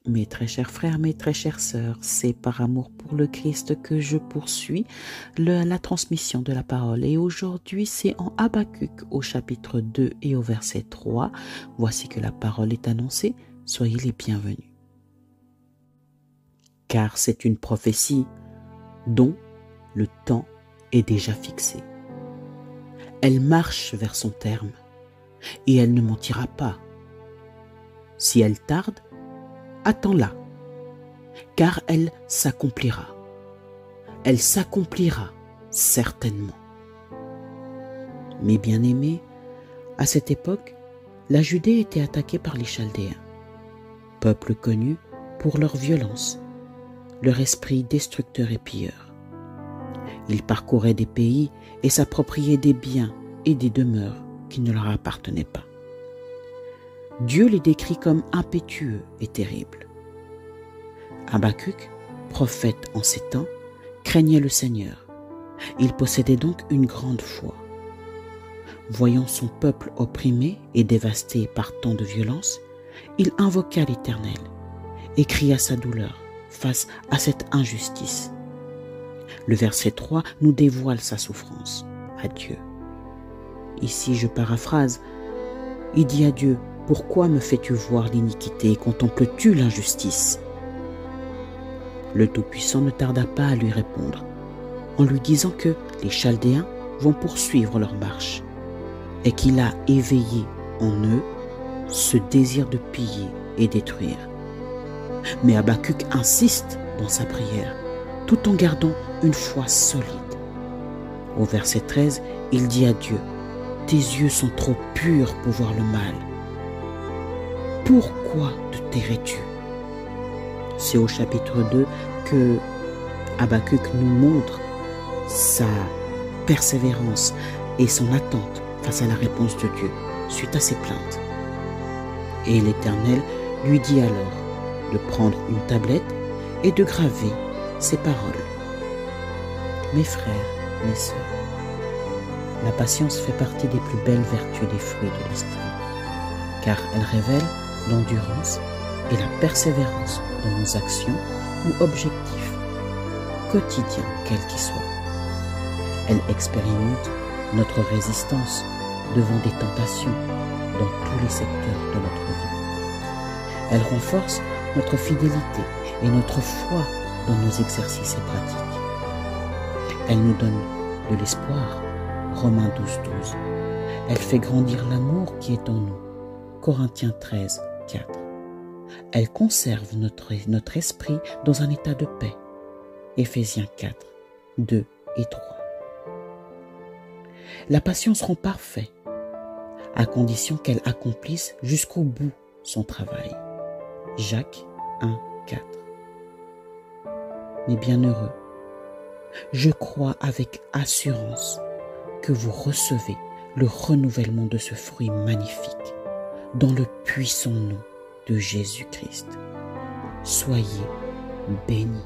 Mes très chers frères, mes très chères sœurs, c'est par amour pour le Christ que je poursuis la transmission de la parole. Et aujourd'hui, c'est en Habacuc au chapitre 2 et au verset 3. Voici que la parole est annoncée, soyez les bienvenus. Car c'est une prophétie dont le temps est déjà fixé. Elle marche vers son terme et elle ne mentira pas. Si elle tarde, attends-la, car elle s'accomplira. Elle s'accomplira certainement. Mes bien-aimés, à cette époque, la Judée était attaquée par les Chaldéens, peuple connu pour leur violence, leur esprit destructeur et pilleur. Ils parcouraient des pays et s'appropriaient des biens et des demeures qui ne leur appartenaient pas. Dieu les décrit comme impétueux et terribles. Habacuc, prophète en ces temps, craignait le Seigneur. Il possédait donc une grande foi. Voyant son peuple opprimé et dévasté par tant de violence, il invoqua l'Éternel et cria sa douleur face à cette injustice. Le verset 3 nous dévoile sa souffrance à Dieu. Ici, je paraphrase, il dit à Dieu: « Pourquoi me fais-tu voir l'iniquité et contemples-tu l'injustice ?» Le Tout-Puissant ne tarda pas à lui répondre, en lui disant que les Chaldéens vont poursuivre leur marche et qu'il a éveillé en eux ce désir de piller et détruire. Mais Habacuc insiste dans sa prière, tout en gardant une foi solide. Au verset 13, il dit à Dieu: « Tes yeux sont trop purs pour voir le mal. Pourquoi te tairais-tu » C'est au chapitre 2 que Habacuc nous montre sa persévérance et son attente face à la réponse de Dieu suite à ses plaintes. Et l'Éternel lui dit alors de prendre une tablette et de graver ces paroles. Mes frères, mes sœurs, la patience fait partie des plus belles vertus des fruits de l'esprit, car elle révèle l'endurance et la persévérance dans nos actions ou objectifs, quotidiens quels qu'ils soient. Elle expérimente notre résistance devant des tentations dans tous les secteurs de notre vie. Elle renforce notre fidélité et notre foi dans nos exercices et pratiques. Elle nous donne de l'espoir, Romains 12, 12. Elle fait grandir l'amour qui est en nous, Corinthiens 13, 4. Elle conserve notre esprit dans un état de paix, Éphésiens 4, 2 et 3. La patience rend parfait, à condition qu'elle accomplisse jusqu'au bout son travail, Jacques 1, 4. Mes bienheureux, je crois avec assurance que vous recevez le renouvellement de ce fruit magnifique dans le puissant nom de Jésus-Christ. Soyez bénis.